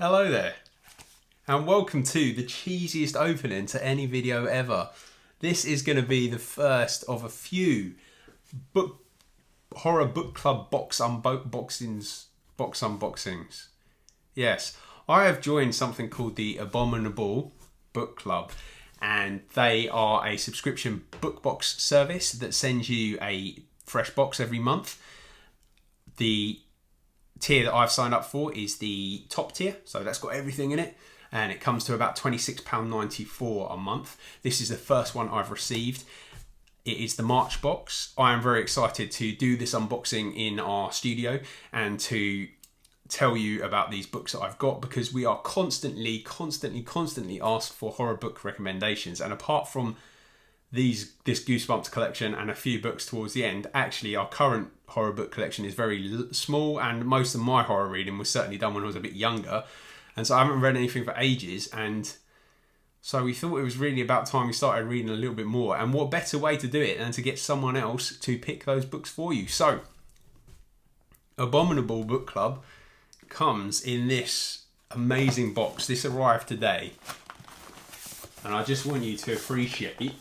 Hello there, and welcome to the cheesiest opening to any video ever. This is going to be the first of a few horror book club box unboxings. Yes, I have joined something called the Abominable Book Club, and they are a subscription book box service that sends you a fresh box every month. The tier that I've signed up for is the top tier, so that's got everything in it, and it comes to about £26.94 a month. This is the first one I've received. It is the March box. I am very excited to do this unboxing in our studio and to tell you about these books that I've got, because we are constantly asked for horror book recommendations, and apart from this Goosebumps collection and a few books towards the end, actually our current horror book collection is very small, and most of my horror reading was certainly done when I was a bit younger, and so I haven't read anything for ages, and so we thought it was really about time we started reading a little bit more, and what better way to do it than to get someone else to pick those books for you. So Abominable Book Club comes in this amazing box. This arrived today, and I just want you to appreciate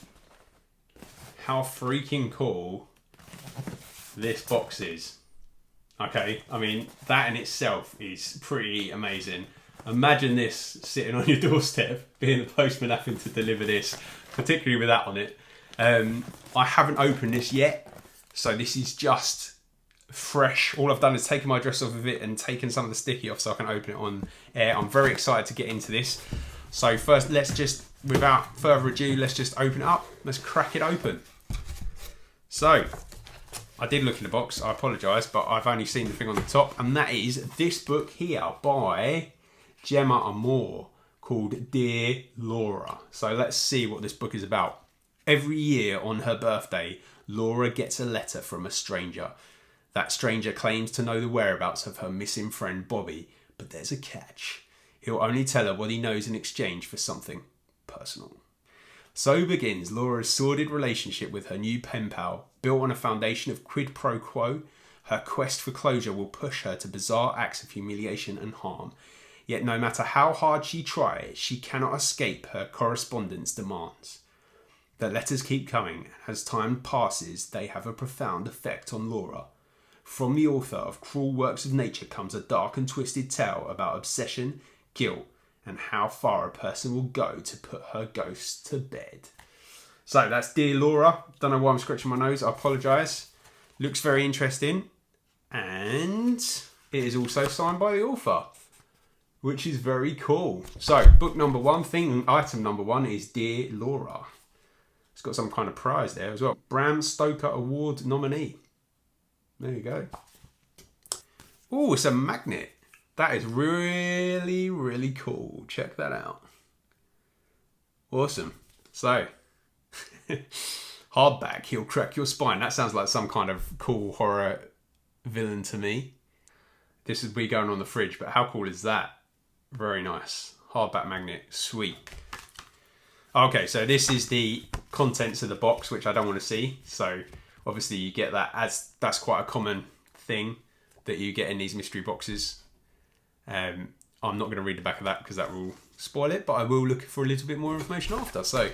how freaking cool this box is. Okay, I mean, that in itself is pretty amazing. Imagine this sitting on your doorstep, being the postman having to deliver this, particularly with that on it. I haven't opened this yet, so this is just fresh. All I've done is taken my address off of it and taken some of the sticky off so I can open it on air. I'm very excited to get into this. So first, without further ado, let's just open it up. Let's crack it open. So, I did look in the box, I apologise, but I've only seen the thing on the top, and that is this book here by Gemma Amor called Dear Laura. So let's see what this book is about. Every year on her birthday, Laura gets a letter from a stranger. That stranger claims to know the whereabouts of her missing friend Bobby, but there's a catch. He'll only tell her what he knows in exchange for something personal. So begins Laura's sordid relationship with her new pen pal. Built on a foundation of quid pro quo, her quest for closure will push her to bizarre acts of humiliation and harm. Yet no matter how hard she tries, she cannot escape her correspondent's demands. The letters keep coming, and as time passes, they have a profound effect on Laura. From the author of Cruel Works of Nature comes a dark and twisted tale about obsession, guilt, and how far a person will go to put her ghost to bed. So that's Dear Laura. Don't know why I'm scratching my nose, I apologise. Looks very interesting. And it is also signed by the author, which is very cool. So book number one, item number one is Dear Laura. It's got some kind of prize there as well. Bram Stoker Award nominee. There you go. Oh, it's a magnet. That is really, really cool. Check that out. Awesome. So, hardback, he'll crack your spine. That sounds like some kind of cool horror villain to me. This would be going on the fridge, but how cool is that? Very nice. Hardback magnet. Sweet. Okay, so this is the contents of the box, which I don't want to see. So, obviously you get that, as that's quite a common thing that you get in these mystery boxes. I'm not going to read the back of that because that will spoil it, but I will look for a little bit more information after. So,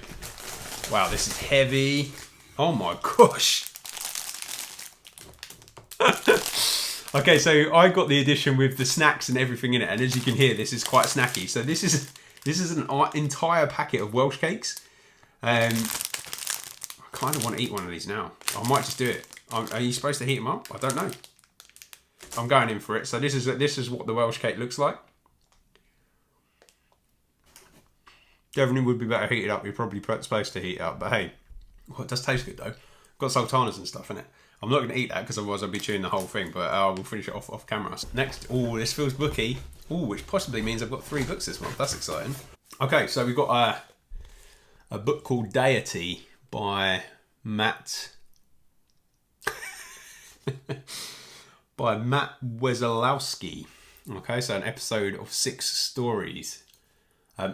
wow, this is heavy. Oh my gosh. Okay, so I got the edition with the snacks and everything in it, and as you can hear, this is quite snacky. So this is an entire packet of Welsh cakes. I kind of want to eat one of these now. I might just do it. Are you supposed to heat them up? I don't know. I'm going in for it. So this is what the Welsh cake looks like. Definitely would be better heated up. You're probably supposed to heat it up, but hey, well, it does taste good though. Got sultanas and stuff in it. I'm not going to eat that because otherwise I'll be chewing the whole thing, but we'll finish it off camera. Next, oh, this feels booky. Oh, which possibly means I've got 3 books this month. That's exciting. Okay, so we've got a book called Deity by Matt Wesolowski. Okay, so an episode of 6 stories.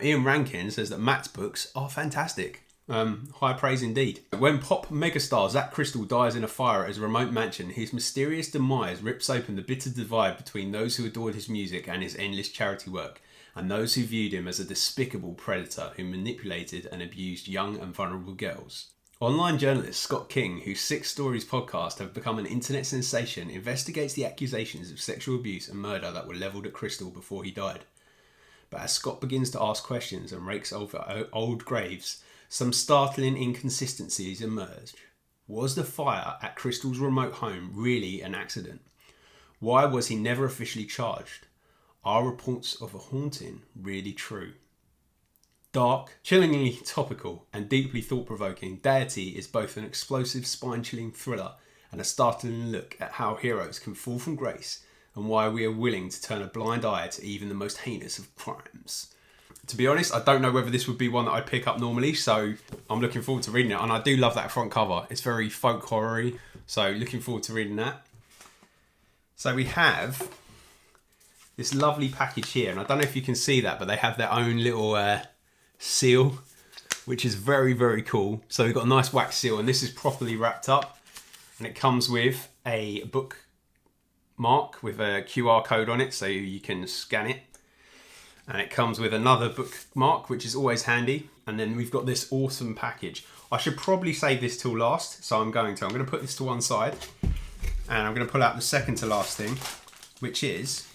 Ian Rankin says that Matt's books are fantastic. High praise indeed. When pop megastar Zach Crystal dies in a fire at his remote mansion, his mysterious demise rips open the bitter divide between those who adored his music and his endless charity work. and those who viewed him as a despicable predator who manipulated and abused young and vulnerable girls. Online journalist Scott King, whose Six Stories podcast have become an internet sensation, investigates the accusations of sexual abuse and murder that were levelled at Crystal before he died. But as Scott begins to ask questions and rakes over old graves, some startling inconsistencies emerge. Was the fire at Crystal's remote home really an accident? Why was he never officially charged? Are reports of a haunting really true? Dark, chillingly topical, and deeply thought-provoking, Deity is both an explosive, spine-chilling thriller and a startling look at how heroes can fall from grace and why we are willing to turn a blind eye to even the most heinous of crimes. To be honest, I don't know whether this would be one that I'd pick up normally, so I'm looking forward to reading it. And I do love that front cover. It's very folk horror-y, so looking forward to reading that. So we have this lovely package here, and I don't know if you can see that, but they have their own little seal, which is very, very cool. So we've got a nice wax seal, and this is properly wrapped up, and it comes with a book mark with a QR code on it so you can scan it, and it comes with another bookmark, which is always handy. And then we've got this awesome package. I should probably save this till last, so I'm going to put this to one side, and I'm going to pull out the second to last thing, which is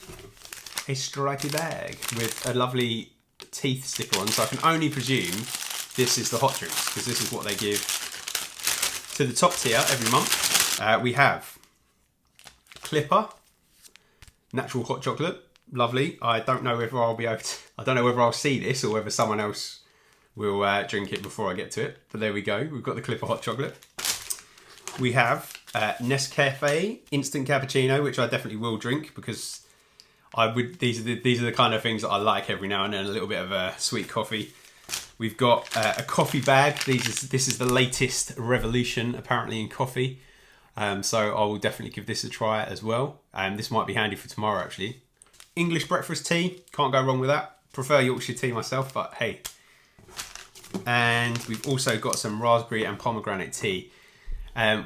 a stripy bag with a lovely teeth sticker on. So I can only presume this is the hot drinks, because this is what they give to the top tier every month. We have Clipper natural hot chocolate, lovely. I don't know whether I'll be able to, I don't know whether I'll see this or whether someone else will drink it before I get to it. But there we go. We've got the Clipper hot chocolate. We have Nescafe instant cappuccino, which I definitely will drink because I would. These are the kind of things that I like every now and then. A little bit of a sweet coffee. We've got a coffee bag. This is the latest revolution apparently in coffee. So I will definitely give this a try as well. This might be handy for tomorrow actually. English breakfast tea, can't go wrong with that. Prefer Yorkshire tea myself, but hey. And we've also got some raspberry and pomegranate tea,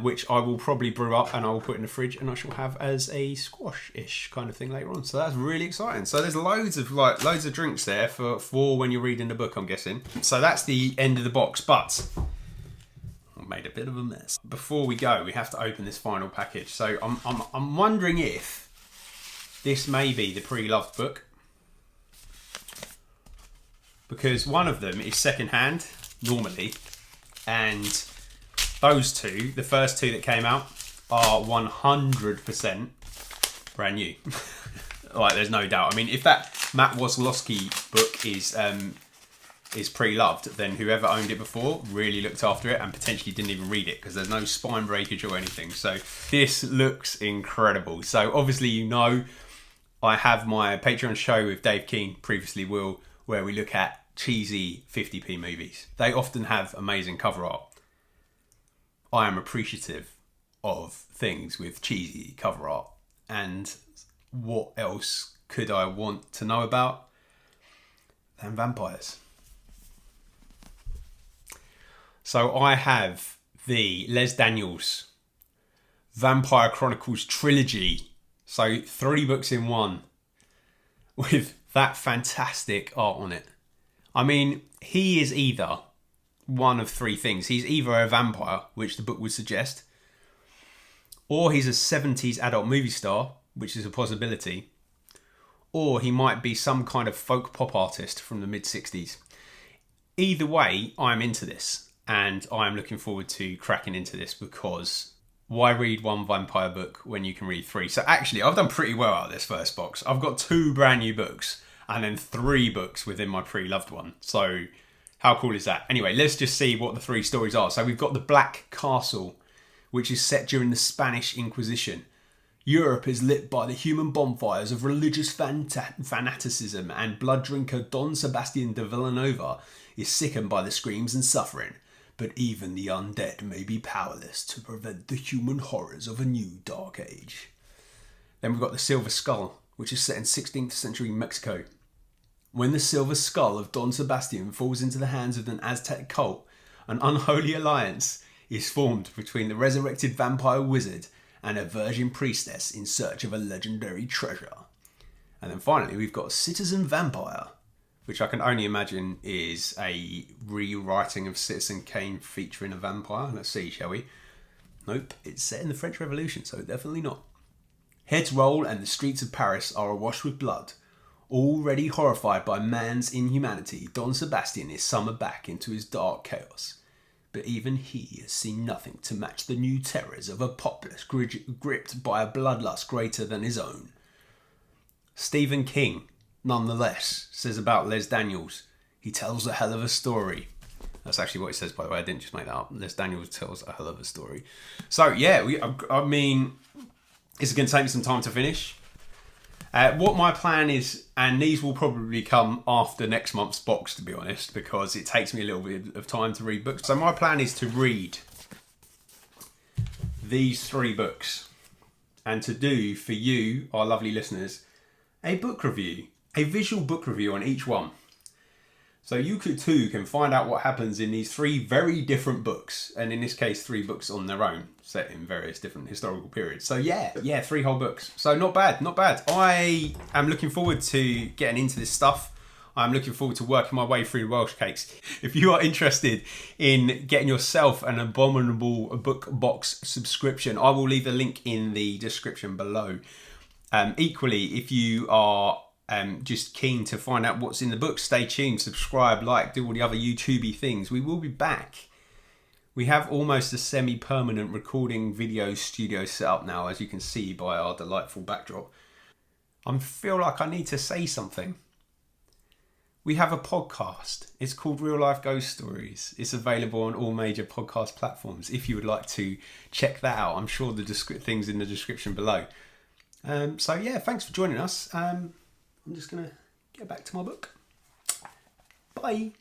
which I will probably brew up and I will put in the fridge and I shall have as a squash-ish kind of thing later on. So that's really exciting. So there's loads of drinks there for when you're reading the book, I'm guessing. So that's the end of the box, but I made a bit of a mess. Before we go, we have to open this final package. So I'm wondering if this may be the pre-loved book, because one of them is second-hand normally, and those two, the first two that came out, are 100% brand new. Like, there's no doubt. I mean, if that Matt Waslowski book is pre-loved, then whoever owned it before really looked after it and potentially didn't even read it, because there's no spine breakage or anything. So this looks incredible. So obviously, you know, I have my Patreon show with Dave King, previously Will, where we look at cheesy 50p movies. They often have amazing cover art. I am appreciative of things with cheesy cover art, and what else could I want to know about than vampires? So I have the Les Daniels Vampire Chronicles Trilogy. So 3 books in one with that fantastic art on it. I mean, he is either one of 3 things. He's either a vampire, which the book would suggest, or he's a 70s adult movie star, which is a possibility, or he might be some kind of folk pop artist from the mid-60s. Either way, I'm into this, and I'm looking forward to cracking into this, because why read one vampire book when you can read 3? So actually, I've done pretty well out of this first box. I've got 2 brand new books and then 3 books within my pre-loved one. So how cool is that? Anyway, let's just see what the 3 stories are. So we've got The Black Castle, which is set during the Spanish Inquisition. Europe is lit by the human bonfires of religious fanaticism, and blood drinker Don Sebastian de Villanova is sickened by the screams and suffering. But even the undead may be powerless to prevent the human horrors of a new dark age. Then we've got The Silver Skull, which is set in 16th century Mexico. When the silver skull of Don Sebastian falls into the hands of an Aztec cult, an unholy alliance is formed between the resurrected vampire wizard and a virgin priestess in search of a legendary treasure. And then finally, we've got Citizen Vampire, which I can only imagine is a rewriting of Citizen Kane featuring a vampire. Let's see, shall we? Nope, it's set in the French Revolution, so definitely not. Heads roll and the streets of Paris are awash with blood. Already horrified by man's inhumanity, Don Sebastian is summoned back into his dark chaos. But even he has seen nothing to match the new terrors of a populace gripped by a bloodlust greater than his own. Stephen King, nonetheless, says about Les Daniels, he tells a hell of a story. That's actually what it says, by the way. I didn't just make that up. Les Daniels tells a hell of a story. So, yeah, I mean, it's going to take me some time to finish. What my plan is, and these will probably come after next month's box, to be honest, because it takes me a little bit of time to read books. So my plan is to read these 3 books and to do for you, our lovely listeners, a book review, a visual book review on each one. So you too can find out what happens in these 3 very different books, and in this case 3 books on their own, set in various different historical periods. So yeah, 3 whole books. So not bad. I am looking forward to getting into this stuff. I'm looking forward to working my way through Welsh Cakes. If you are interested in getting yourself an Abominable Book Box subscription, I will leave the link in the description below. Equally, if you are just keen to find out what's in the book, stay tuned, subscribe, like, do all the other YouTubey things. We will be back. We have almost a semi-permanent recording video studio set up now, as you can see by our delightful backdrop. I feel like I need to say something. We have a podcast. It's called Real Life Ghost Stories. It's available on all major podcast platforms. If you would like to check that out, I'm sure the things in the description below. So yeah, thanks for joining us. I'm just going to get back to my book. Bye.